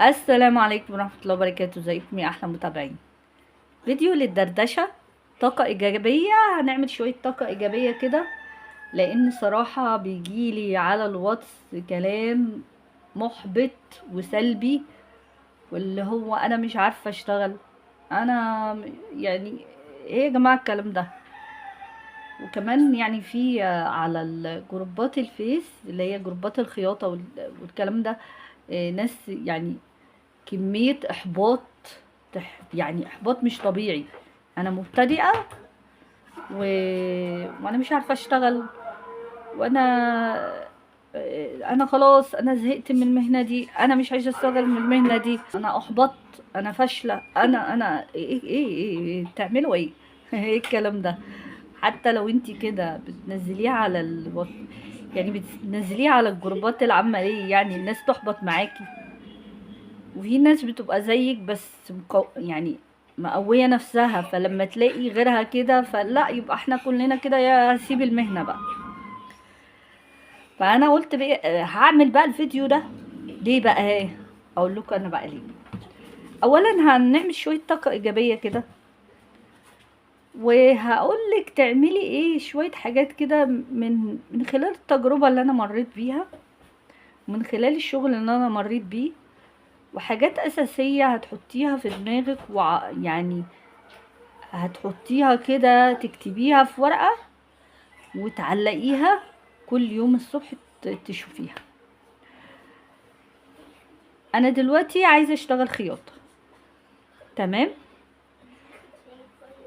السلام عليكم ورحمة الله وبركاته. ازيكم يا احلى متابعين؟ فيديو للدردشة، طاقة ايجابية. هنعمل شوية طاقة ايجابية كده، لان صراحة بيجيلي على الواتس كلام محبط وسلبي، واللي هو انا مش عارفة اشتغل. انا يعني ايه يا جماعة الكلام ده؟ وكمان يعني في على الجروبات الفيس اللي هي جروبات الخياطة والكلام ده، ناس يعني كمية احباط، يعني احباط مش طبيعي. انا مبتدئة و... وانا مش عارفة اشتغل، وانا انا خلاص انا زهقت من المهنة دي، انا مش عايزة اشتغل من المهنة دي، انا احبطت، انا فاشلة، انا إيه بتعملوا ايه؟ ايه الكلام ده؟ حتى لو انتي كده بتنزليه على يعني بتنزليه على الجروبات العامة، ليه يعني الناس تحبط معاكي؟ وفي ناس بتبقى زيك بس يعني مقوية نفسها، فلما تلاقي غيرها كده فلا، يبقى احنا كلنا كده، يا هسيب المهنة بقى. فانا قلت بقى هعمل بقى الفيديو ده. ليه بقى؟ ايه اقول لكم انا بقى ليه؟ اولا هنعمل شوية طاقة ايجابية كده، وهقولك تعملي ايه شوية حاجات كده من خلال التجربة اللي انا مريت بيها، ومن خلال الشغل اللي انا مريت بيه، وحاجات اساسية هتحطيها في دماغك، يعني هتحطيها كده، تكتبيها في ورقة وتعلقيها كل يوم الصبح تشوفيها. انا دلوقتي عايزة اشتغل خياطة، تمام؟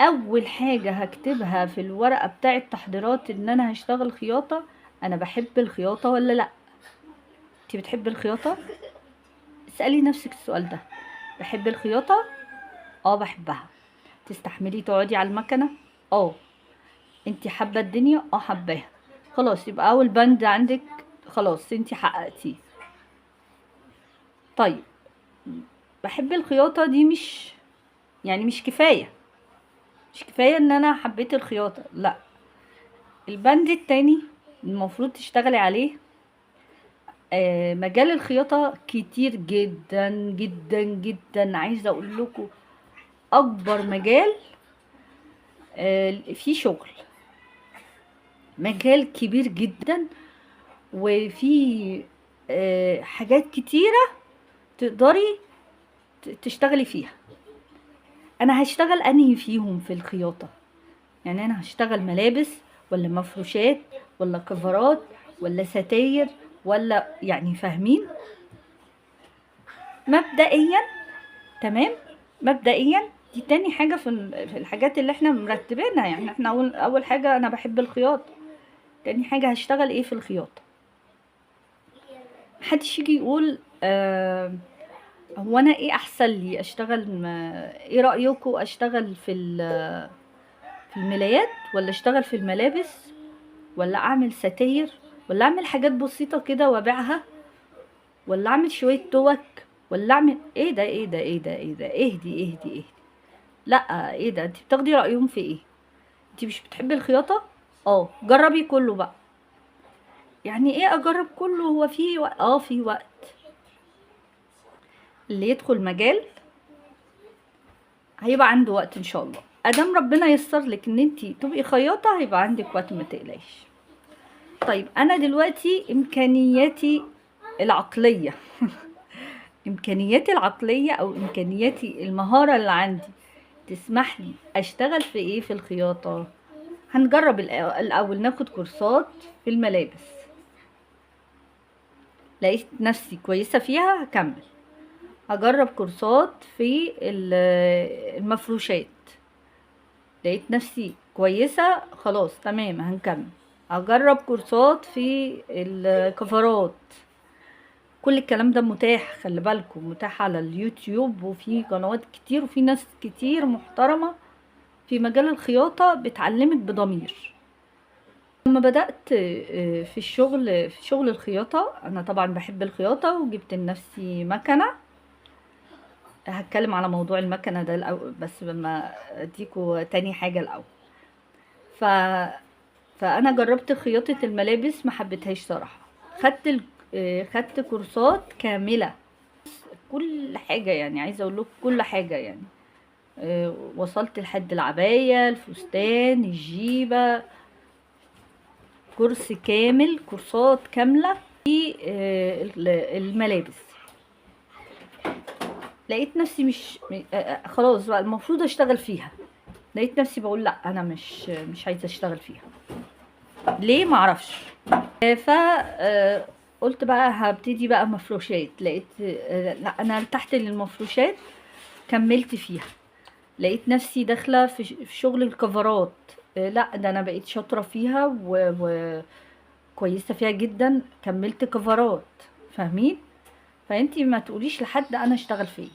اول حاجة هكتبها في الورقة بتاعة تحضيرات ان انا هشتغل خياطة، انا بحب الخياطة ولا لا؟ انتي بتحبي الخياطة؟ اسألي نفسك السؤال ده. بحب الخياطة؟ اه بحبها. تستحملي تقعدي على المكنة؟ اه. انتي حابة الدنيا؟ اه حباها. خلاص، يبقى اول بند عندك خلاص انتي حققتيه. طيب، بحب الخياطة دي مش يعني مش كفاية ان انا حبيت الخياطة، لا. البند التاني المفروض تشتغلي عليه، مجال الخياطة كتير جدا جدا جدا. عايزة اقول لكم اكبر مجال فيه شغل، مجال كبير جدا، وفي حاجات كتيرة تقدري تشتغلي فيها. انا هشتغل انهي فيهم في الخياطة؟ يعني انا هشتغل ملابس ولا مفروشات ولا كفرات ولا ستاير، ولا يعني فاهمين؟ مبدئيا، تمام، مبدئيا دي تاني حاجة في الحاجات اللي احنا مرتبينها. يعني احنا اول حاجة انا بحب الخياطة، تاني حاجة هشتغل ايه في الخياطة. محدش يجي يقول هو انا ايه احسن لي اشتغل، ايه رأيكم اشتغل في الملايات ولا اشتغل في الملابس، ولا اعمل ستاير، ولا اعمل حاجات بسيطة كده وابيعها، ولا اعمل شوية توك، ولا اعمل ايه ده ايه ده ايه ده ايه ده؟ اهدي. لا، ايه ده؟ انت بتاخدي رأيهم في ايه؟ انت مش بتحبي الخياطة؟ اه جربي كله بقى. يعني ايه اجرب كله؟ هو في وقت؟ في وقت. اللي يدخل مجال هيبقى عنده وقت ان شاء الله، ادام ربنا ييسر لك ان انت تبقي خياطة هيبقى عندك وقت، ما تقلقيش. طيب انا دلوقتي امكانياتي العقلية امكانياتي العقلية او امكانياتي المهارة اللي عندي تسمح لي اشتغل في ايه في الخياطة؟ هنجرب الاول ناخد كورسات في الملابس، لقيت نفسي كويسة فيها هكمل. هجرب كورسات في المفروشات، لقيت نفسي كويسة خلاص تمام هنكمل. هجرب كورسات في الكفرات. كل الكلام ده متاح، خلي بالكم، متاح على اليوتيوب، وفي قنوات كتير، وفي ناس كتير محترمة في مجال الخياطة بتعلمك بضمير. لما بدأت في شغل الخياطة، أنا طبعا بحب الخياطة وجبت لنفسي مكنة. هتكلم على موضوع المكنة ده الأول، بس لما أديكوا تاني حاجة الأول. ف... فأنا جربت خياطة الملابس، ما حبيتهاش صراحة. خدت خدت كورسات كاملة كل حاجة، يعني عايزة اقول لكم كل حاجة يعني. وصلت لحد العباية، الفستان، الجيبة، كورس كامل، كورسات كاملة في الملابس. لقيت نفسي مش خلاص بقى المفروض اشتغل فيها. لقيت نفسي بقول لا، انا مش عايزة اشتغل فيها. ليه؟ معرفش. ف قلت بقى هبتدي بقى مفروشات. لقيت لا، انا ارتحت للمفروشات، كملت فيها. لقيت نفسي داخله في شغل الكفرات. لا، ده انا بقيت شاطره فيها وكويسه فيها جدا، كملت كفرات. فاهمين؟ فانتي ما تقوليش لحد انا اشتغل فيه.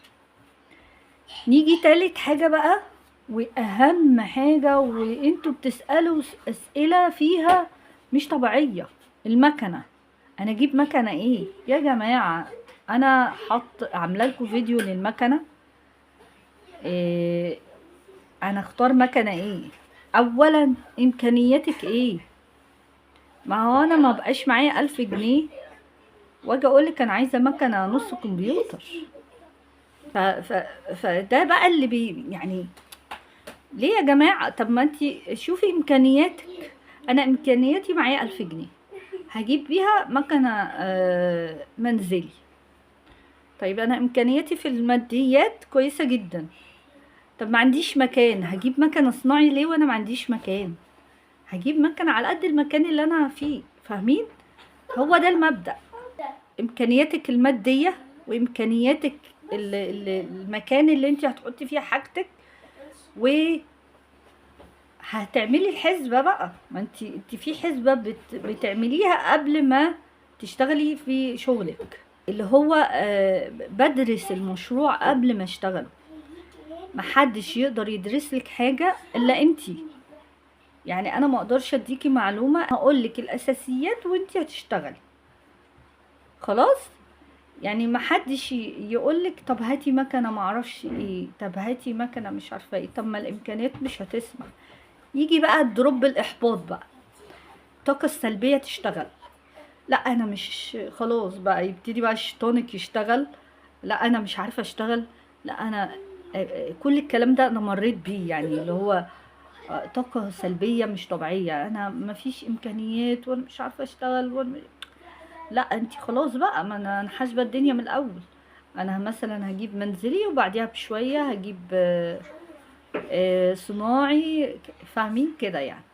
نيجي تالت حاجه بقى، واهم حاجه، وانتوا بتسالوا اسئله فيها مش طبيعيه. المكنه. انا اجيب مكنه ايه يا جماعه؟ انا عامله لكم فيديو للمكنه. إيه؟ انا اختار مكنه ايه؟ اولا امكانياتك ايه؟ ما هو انا ما بقاش معايا 1000 جنيه واجي اقولك انا عايزه مكنه نص كمبيوتر. ف ف فده بقى اللي يعني ليه يا جماعه؟ طب ما انتي شوفي امكانياتك. انا امكانياتي معايا 1000 جنيه، هجيب بيها مكنه منزلي. طيب انا امكانياتي في الماديات كويسه جدا، طب ما عنديش مكان، هجيب مكنه صناعي ليه وانا ما عنديش مكان؟ هجيب مكنه على قد المكان اللي انا فيه. فاهمين؟ هو ده المبدأ. امكانياتك الماديه وامكانياتك المكان اللي انت هتحطي فيه حاجتك، وهتعملي الحسبه بقى. ما انت في حسبه بتعمليها قبل ما تشتغلي في شغلك، اللي هو بدرس المشروع قبل ما اشتغله. محدش يقدر يدرسلك حاجة الا انتي. يعني انا ما اقدرش اديكي معلومة، هقولك الاساسيات وانتي هتشتغلي. خلاص؟ يعني محدش يقولك طب هاتي مكنة معرفش ايه، طب هاتي مكنة مش عارفة ايه، طب ما الامكانيات مش هتسمح. يجي بقى الدروب، الاحباط بقى، الطاقة السلبية تشتغل. لا انا مش، خلاص بقى يبتدي بقى شيطانك يشتغل. لا انا مش عارفه اشتغل. لا انا كل الكلام ده انا مريت بيه، يعني اللي هو طاقه سلبيه مش طبيعيه، انا مفيش امكانيات وانا مش عارفه اشتغل لا انت خلاص بقى، ما انا حاسبه الدنيا من الاول. انا مثلا هجيب منزلي وبعديها بشويه هجيب صناعي. فاهمين كده يعني؟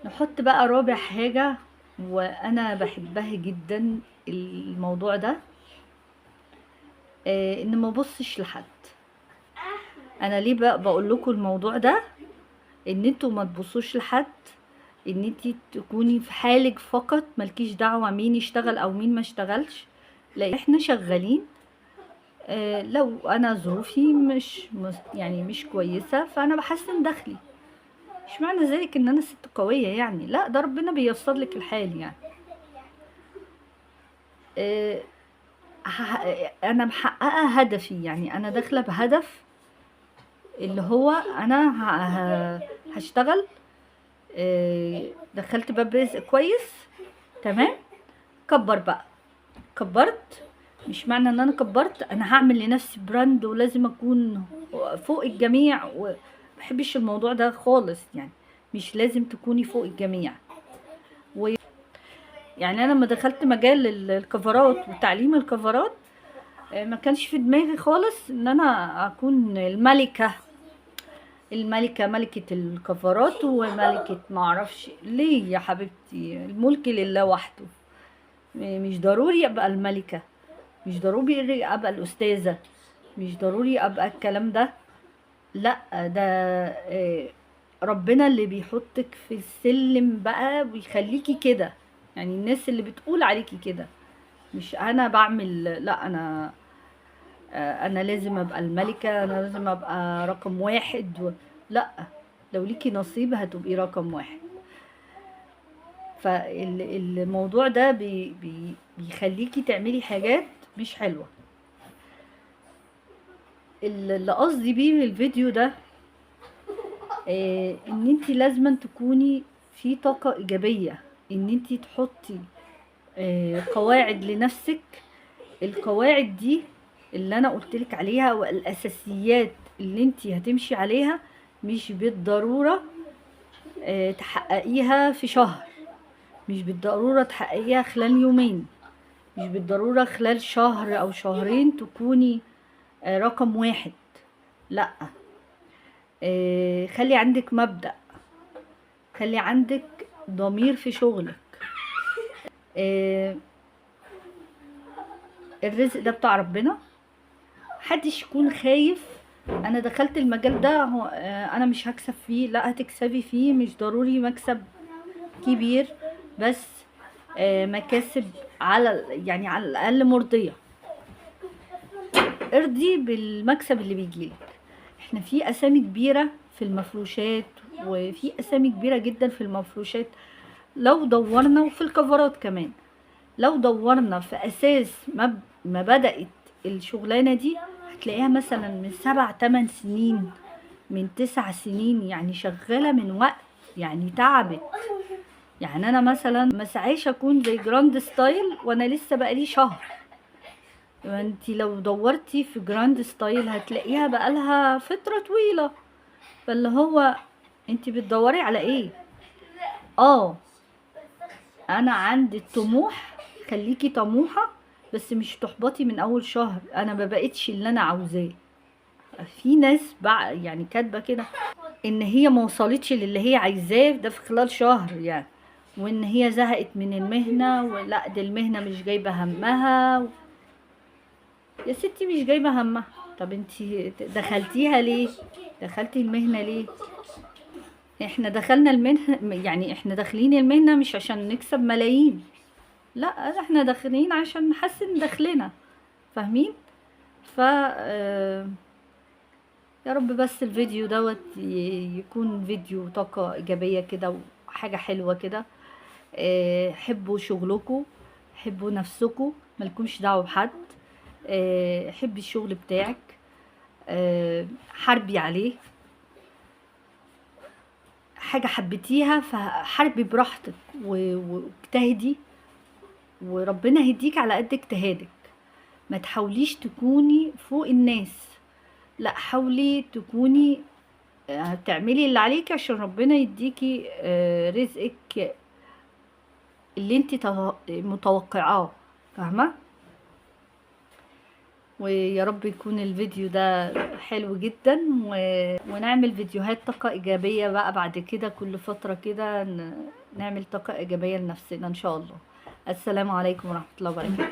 نحط بقى رابع حاجة، وانا بحبها جدا الموضوع ده، ان ما بصش لحد. انا ليه بقى بقول لكم الموضوع ده؟ ان انتوا ما تبصوش لحد، ان انتي تكوني في حالك فقط، ملكيش دعوة مين يشتغل او مين ما اشتغلش. لا احنا شغالين. لو انا ظروفي يعني مش كويسة، فانا بحسن دخلي. مش معنى ذلك ان انا ست قوية يعني، لا، ده ربنا بييسر لك الحال يعني. آه، انا محققه هدفي، يعني انا داخله بهدف، اللي هو انا هشتغل. دخلت باب رزق كويس، تمام. كبر بقى، كبرت. مش معنى ان انا كبرت انا هعمل لنفسي براند ولازم اكون فوق الجميع، ومبحبش الموضوع ده خالص يعني. مش لازم تكوني فوق الجميع. يعني انا لما دخلت مجال الكفرات وتعليم الكفرات، ما كانش في دماغي خالص ان انا اكون الملكة ملكة الكفرات وملكة معرفش ليه. يا حبيبتي الملك لله وحده. مش ضروري ابقى الملكة، مش ضروري ابقى الاستاذة، مش ضروري ابقى الكلام ده. لا، ده ربنا اللي بيحطك في السلم بقى ويخليكي كده. يعني الناس اللي بتقول عليكي كده، مش انا بعمل. لا، انا لازم ابقى الملكة، انا لازم ابقى رقم واحد لا، لو ليكي نصيب هتبقي رقم واحد. فالموضوع ده بيخليكي تعملي حاجات مش حلوة. اللي قصدي بيه من الفيديو ده ان انتي لازم تكوني في طاقة ايجابية، ان انتي تحطي قواعد لنفسك، القواعد دي اللي انا قلتلك عليها والاساسيات اللي انت هتمشي عليها مش بالضرورة تحققيها في شهر، مش بالضرورة تحققيها خلال يومين، مش بالضرورة خلال شهر او شهرين تكوني رقم واحد. لا، خلي عندك مبدأ، خلي عندك ضمير في شغلك. الرزق ده بتاع ربنا، محدش يكون خايف انا دخلت المجال ده هو انا مش هكسب فيه. لا، هتكسبي فيه، مش ضروري مكسب كبير، بس مكاسب على يعني على الاقل مرضية. ارضي بالمكسب اللي بيجيلك. احنا في اسامي كبيرة في المفروشات، وفي اسامي كبيرة جدا في المفروشات لو دورنا، وفي الكفرات كمان لو دورنا في اساس ما بدأت الشغلانة دي هتلاقيها مثلا من 7-8 سنين، من 9 سنين، يعني شغالة من وقت، يعني تعبت. يعني انا مثلا ما سعيش اكون زي جراند ستايل وانا لسه بقالي شهر. انتي لو دورتي في جراند ستايل هتلاقيها بقالها فترة طويلة. فاللي هو انتي بتدوري على ايه؟ انا عندي الطموح، خليكي طموحة، بس مش تحبطي من اول شهر انا ما بقتش اللي انا عاوزاه. في ناس بقى يعني كاتبه كده ان هي ما وصلتش للي هي عايزاه ده في خلال شهر يعني، وان هي زهقت من المهنه، ولا دي المهنه مش جايبه همها. يا ستي مش جايبه همها، طب انتي دخلتيها ليه؟ دخلتي المهنه ليه؟ احنا دخلنا المهنه، يعني احنا داخلين المهنه مش عشان نكسب ملايين، لا، احنا داخلين عشان نحسن دخلنا، فاهمين؟ ف يا رب بس الفيديو دوت يكون فيديو طاقة إيجابية كده وحاجة حلوة كده. حبوا شغلكم، حبوا نفسكم، ملكمش دعوة بحد. حبي الشغل بتاعك، حاربي عليه. حاجة حبيتيها فحاربي براحتك واجتهدي، وربنا هيديك على قد اجتهادك. ما تحاوليش تكوني فوق الناس، لا، حاولي تكوني تعملي اللي عليكي عشان ربنا يديكي رزقك اللي انت متوقعاه، فاهمه؟ ويا رب يكون الفيديو ده حلو جدا، ونعمل فيديوهات طاقة إيجابية بقى بعد كده، كل فترة كده نعمل طاقة إيجابية لنفسنا إن شاء الله. السلام عليكم ورحمة الله وبركاته.